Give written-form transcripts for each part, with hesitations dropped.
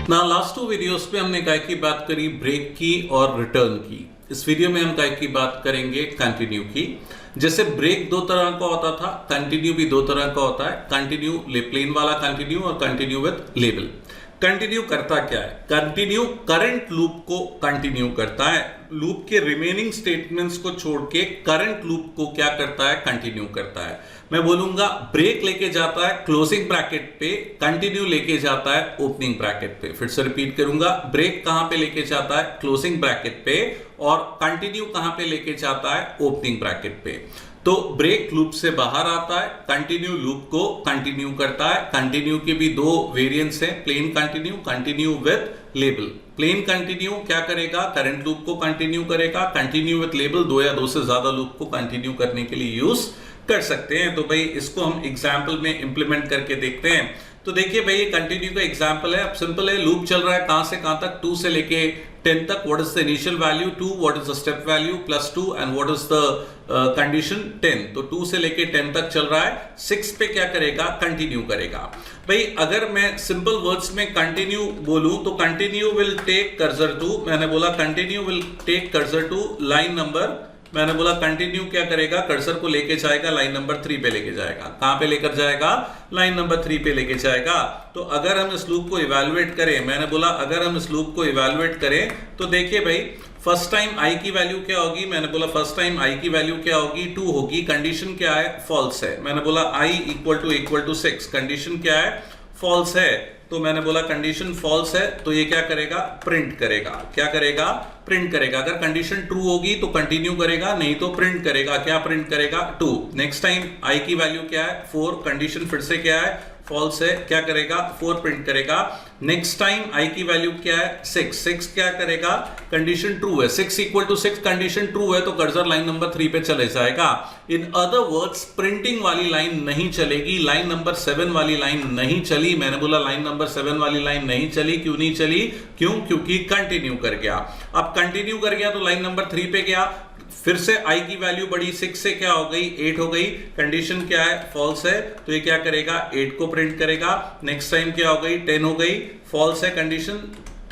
ना last 2 videos में हमने काय की बात करी ब्रेक की और रिटर्न की। इस वीडियो में हम काय की बात करेंगे कंटिन्यू की। जैसे ब्रेक 2 तरह का होता था, कंटिन्यू भी 2 तरह का होता है। कंटिन्यू प्लेन वाला कंटिन्यू और कंटिन्यू विद लेबल। कंटिन्यू करता क्या है? कंटिन्यू करंट लूप को कंटिन्यू करता है। लूप के रिमेनिंग स्टेटमेंट्स को छोड़ के करंट लूप को क्या करता है? कंटिन्यू करता है। मैं बोलूंगा ब्रेक लेके जाता है क्लोजिंग ब्रैकेट पे, कंटिन्यू लेके जाता है ओपनिंग ब्रैकेट पे। फिर से रिपीट करूंगा, ब्रेक कहां पे लेके जाता है? क्लोजिंग ब्रैकेट पे, और कंटिन्यू कहां पे लेके जाता है? ओपनिंग ब्रैकेट पे। तो ब्रेक लूप से बाहर आता है, कंटिन्यू लूप को कंटिन्यू करता है। कंटिन्यू के भी 2 वेरिएंट्स हैं, plain continue, continue with label. Plain continue क्या करेगा? करंट लूप को कंटिन्यू करेगा। कंटिन्यू विद लेबल 2 या 2 से ज्यादा लूप को कंटिन्यू करने के लिए यूज कर सकते हैं। तो भाई इसको हम एग्जाम्पल में इंप्लीमेंट करके देखते हैं। तो देखिए भाई ये कंटिन्यू का एग्जाम्पल है। अब सिंपल है, लूप चल रहा है कहां से कहां तक? 2 से लेके 10 तक। What is the initial value 2, what is the step value +2 and what is the condition 10। तो 2 से लेके 10 तक चल रहा है। 6 पे क्या करेगा? कंटिन्यू करेगा। भाई अगर मैं सिंपल वर्ड्स में कंटिन्यू बोलूं तो continue will take cursor to, मैंने बोला continue will take cursor to line number, मैंने बोला कंटिन्यू क्या करेगा? कर्सर को लेके जाएगा लाइन नंबर 3 पे लेके जाएगा। कहां पे लेकर जाएगा? लाइन नंबर 3 पे लेके जाएगा। तो अगर हम इस लूप को इवैल्यूएट करें, मैंने बोला अगर हम इस लूप को इवैल्यूएट करें तो देखिए भाई फर्स्ट टाइम आई की वैल्यू क्या होगी? मैंने बोला फर्स्ट टाइम आई की वैल्यू क्या होगी? 2 होगी। कंडीशन क्या है? फॉल्स है। मैंने बोला आई इक्वल टू 6, कंडीशन क्या है? फॉल्स है। तो मैंने बोला कंडीशन फॉल्स है, तो ये क्या करेगा? प्रिंट करेगा। क्या करेगा? प्रिंट करेगा। अगर कंडीशन ट्रू होगी तो कंटिन्यू करेगा, नहीं तो प्रिंट करेगा। क्या प्रिंट करेगा? 2। नेक्स्ट टाइम आई की वैल्यू क्या है? 4, कंडीशन फिर से क्या है? फॉल्स है। क्या करेगा? 4 प्रिंट करेगा। नेक्स्ट टाइम आई की वैल्यू क्या है? 6 क्या करेगा? कंडीशन ट्रू है। 6 इक्वल टू 6 कंडीशन ट्रू है तो कर्सर लाइन नंबर 3 पे चले जाएगा। इन अदर वर्ड्स प्रिंटिंग वाली लाइन नहीं चलेगी, लाइन नंबर 7 वाली लाइन नहीं चली। मैंने बोला लाइन नंबर 7 वाली लाइन नहीं चली। क्यों नहीं चली? क्योंकि कंटिन्यू कर गया। अब कंटिन्यू कर गया तो लाइन नंबर 3 पे गया, फिर से आई की वैल्यू बढ़ी, 6 से क्या हो गई? 8 हो गई। कंडीशन क्या है? फॉल्स है। तो ये क्या करेगा? 8 को प्रिंट करेगा। नेक्स्ट टाइम क्या हो गई? 10 हो गई। फॉल्स है condition,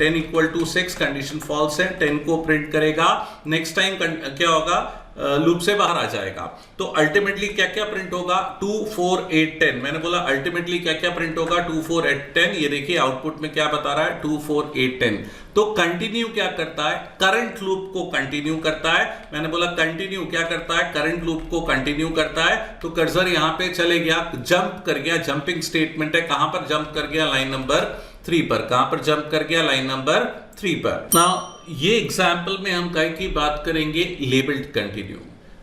10 equal to 6, condition false है। 10 को प्रिंट करेगा। नेक्स्ट टाइम क्या होगा? लूप से बाहर आ जाएगा। तो अल्टीमेटली क्या क्या प्रिंट होगा? 2, 4, 8, 10। मैंने बोला अल्टीमेटली क्या क्या प्रिंट होगा? 2, 4, 8, 10। ये देखिए आउटपुट में क्या बता रहा है? 2, 4, 8, 10। तो कंटिन्यू क्या करता है? करंट लूप को कंटिन्यू करता है। मैंने बोला कंटिन्यू क्या करता है? करंट लूप को कंटिन्यू करता है। तो कर्सर यहां पे चले गया, जंप कर गया, जंपिंग स्टेटमेंट है। कहां पर जंप कर गया? लाइन नंबर 3 पर। कहां पर जंप कर गया? लाइन नंबर 3 पर। नाउ ये एग्जाम्पल में हम काय की बात करेंगे लेबल्ड कंटिन्यू।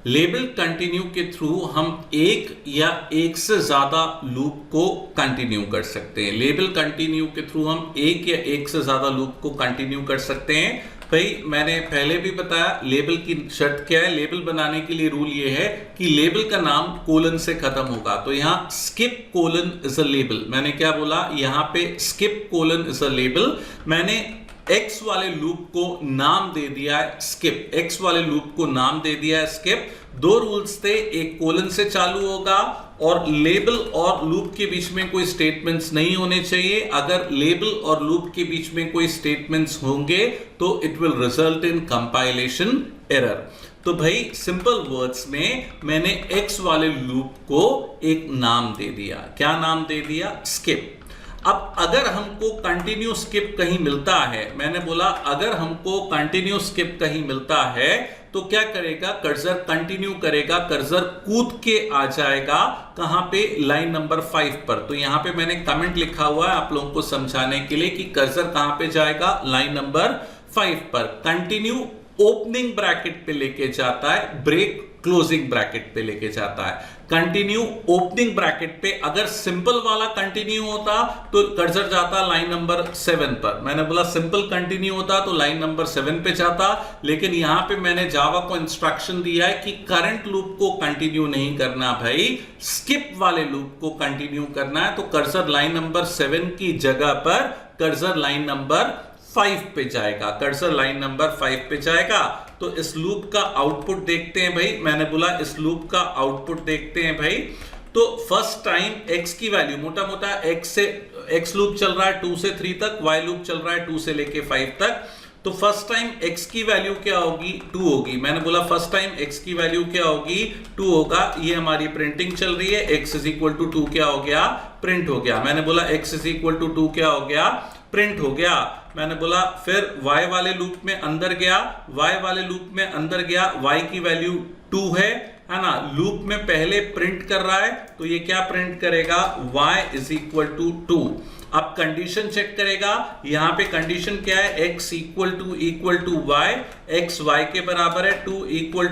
लेबल्ड कंटिन्यू के थ्रू हम एक या एक से ज्यादा लूप को कंटिन्यू कर सकते हैं। लेबल कंटिन्यू के थ्रू हम एक या एक से ज्यादा लूप को कंटिन्यू कर सकते हैं। भाई मैंने पहले भी बताया लेबल की शर्त क्या है। लेबल बनाने के लिए रूल ये है कि लेबल का नाम कोलन से खत्म होगा। तो यहां skip colon is a label. मैंने क्या बोला? यहां पे skip colon is a label. मैंने X वाले लूप को नाम दे दिया है स्किप। X वाले लूप को नाम दे दिया है स्किप। 2 रूल्स थे, एक कोलन से चालू होगा और लेबल और लूप के बीच में कोई स्टेटमेंट्स नहीं होने चाहिए। अगर लेबल और लूप के बीच में कोई स्टेटमेंट्स होंगे तो it will result in compilation error. तो भाई सिंपल वर्ड्स में मैंने X वाले लूप को एक नाम दे दिया। क्या नाम दे दिया? स्किप। अब अगर हमको कंटिन्यू स्किप कहीं मिलता है, मैंने बोला अगर हमको कंटिन्यू स्किप कहीं मिलता है तो क्या करेगा? कर्सर कंटिन्यू करेगा, कर्सर कूद के आ जाएगा। कहां पे? लाइन नंबर 5 पर। तो यहां पे मैंने कमेंट लिखा हुआ है आप लोगों को समझाने के लिए कि कर्सर कहां पे जाएगा? लाइन नंबर 5 पर। कंटिन्यू ओपनिंग ब्रैकेट पे लेके जाता है, ब्रेक क्लोजिंग ब्रैकेट पे लेके जाता है। कंटिन्यू ओपनिंग ब्रैकेट पे। अगर सिंपल वाला कंटिन्यू होता तो कर्सर जाता लाइन नंबर 7 पर। मैंने बोला सिंपल कंटिन्यू होता तो लाइन नंबर 7 पे जाता, लेकिन यहां पे मैंने जावा को इंस्ट्रक्शन दिया है कि करंट लूप को कंटिन्यू नहीं करना भाई, स्किप वाले लूप को कंटिन्यू करना है। तो कर्सर लाइन नंबर 7 की जगह पर कर्सर लाइन नंबर 5 पे जाएगा। कर्सर लाइन नंबर 5 पे जाएगा। तो इस लूप का आउटपुट देखते हैं भाई। मैंने बोला इस लूप का आउटपुट देखते हैं भाई। तो फर्स्ट टाइम x की वैल्यू मोटा मोटा x लूप चल रहा है 2 से 3 तक, y लूप चल रहा है 2 से लेके 5 तक। तो फर्स्ट टाइम x की वैल्यू क्या होगी? 2 होगी। मैंने बोला फर्स्ट टाइम x की वैल्यू क्या होगी? 2 होगा। ये हमारी प्रिंटिंग चल रही है, x इज इक्वल टू 2 क्या हो गया? प्रिंट हो गया। मैंने बोला x इज इक्वल टू 2 क्या हो गया? प्रिंट हो गया। मैंने बोला फिर y वाले लूप में अंदर गया, y वाले लूप में अंदर गया, y की वैल्यू 2 है ना। लूप में पहले प्रिंट कर रहा है तो ये क्या प्रिंट करेगा? y is equal to 2। अब कंडीशन चेक करेगा, यहां पे कंडीशन क्या है? x equal to y, x y के बराबर है, 2 इक्वल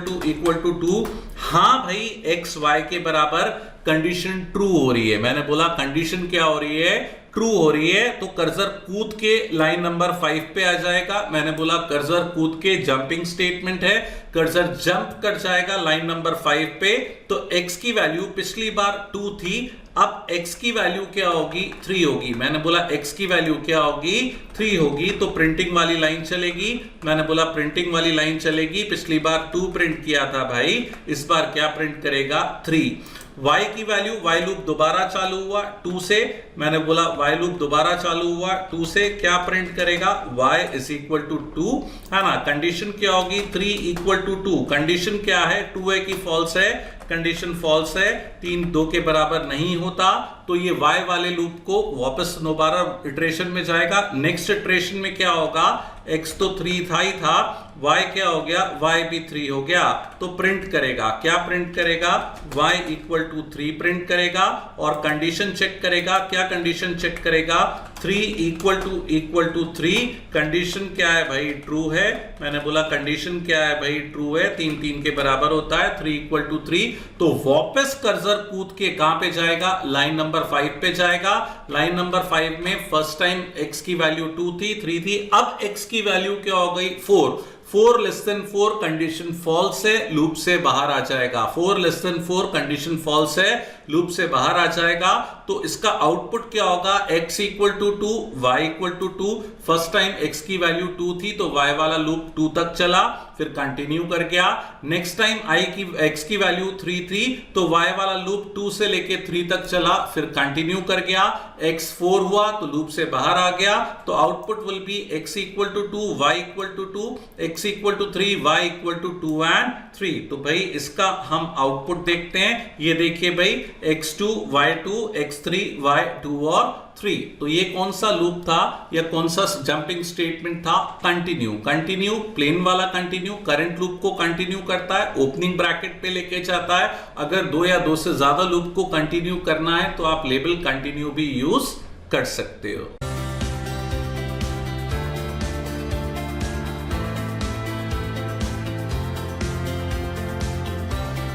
टू 2। हाँ भाई x y के बराबर, कंडीशन ट्रू हो रही है। मैंने बोला कंडीशन क्या हो रही है? ट्रू हो रही है। तो कर्सर कूद के लाइन नंबर 5 पे आ जाएगा। मैंने बोला कर्सर कूद के जंपिंग स्टेटमेंट है, कर्सर जंप कर जाएगा लाइन नंबर 5 पे। तो x की वैल्यू पिछली बार 2 थी, अब x की वैल्यू क्या होगी? 3 होगी। मैंने बोला x की वैल्यू क्या होगी? 3 होगी। तो प्रिंटिंग वाली लाइन चलेगी। मैंने बोला प्रिंटिंग वाली लाइन चलेगी। पिछली बार 2 प्रिंट किया था भाई, इस बार क्या प्रिंट करेगा? 3। y की वैल्यू, y लूप दोबारा चालू हुआ 2 से। मैंने बोला y लूप दोबारा चालू हुआ 2 से, क्या प्रिंट करेगा? y इज इक्वल टू 2, है ना। कंडीशन क्या होगी? 3 इक्वल टू 2। कंडीशन क्या है? 2 है कि फॉल्स है? कंडीशन फॉल्स है। 3 2 के बराबर नहीं होता, तो ये y वाले लूप को वापस दोबारा इटरेशन में जाएगा। नेक्स्ट इटरेशन में क्या होगा? x तो 3 था ही था, y क्या हो गया? y भी 3 हो गया। तो प्रिंट करेगा, क्या प्रिंट करेगा? y इक्वल टू 3 प्रिंट करेगा। और कंडीशन चेक करेगा, क्या कंडीशन चेक करेगा? 3 इक्वल टू 3। कंडीशन क्या है भाई? ट्रू है। मैंने बोला कंडीशन क्या है भाई? ट्रू है। 3 3 के बराबर होता है, 3 इक्वल टू 3। तो वापस कर्सर कूद के कहां पे जाएगा? लाइन नंबर 5 पे जाएगा। लाइन नंबर 5 में फर्स्ट टाइम x की वैल्यू 2 थी, 3 थी, अब x की वैल्यू क्या हो गई? 4। 4 लेस देन 4 कंडीशन फॉल्स है, लूप से बाहर आ जाएगा। 4 लेस देन 4 कंडीशन फॉल्स है, लूप से बाहर आ जाएगा। तो इसका आउटपुट क्या होगा? x equal to 2, y equal to 2। First time x की वैल्यू 2 थी तो y वाला लूप 2 तक चला, फिर कंटिन्यू कर गया। नेक्स्ट टाइम x की वैल्यू 3 थी तो y वाला लूप 2 से लेके 3 तक चला, फिर कंटिन्यू कर गया। x 4 हुआ तो लूप से बाहर आ गया। तो output will be x equal to 2, y equal to 2, x equal to 3, y equal to 2 एंड 3। तो भाई इसका हम आउटपुट देखते हैं। ये देखिए भाई, x2, y2, x3, y2 और 3। तो ये कौन सा लूप था या कौन सा जंपिंग स्टेटमेंट था? कंटिन्यू, प्लेन वाला कंटिन्यू करंट लूप को कंटिन्यू करता है, ओपनिंग ब्रैकेट पे लेके जाता है। अगर 2 या 2 से ज्यादा लूप को कंटिन्यू करना है तो आप लेबल कंटिन्यू भी यूज कर सकते हो।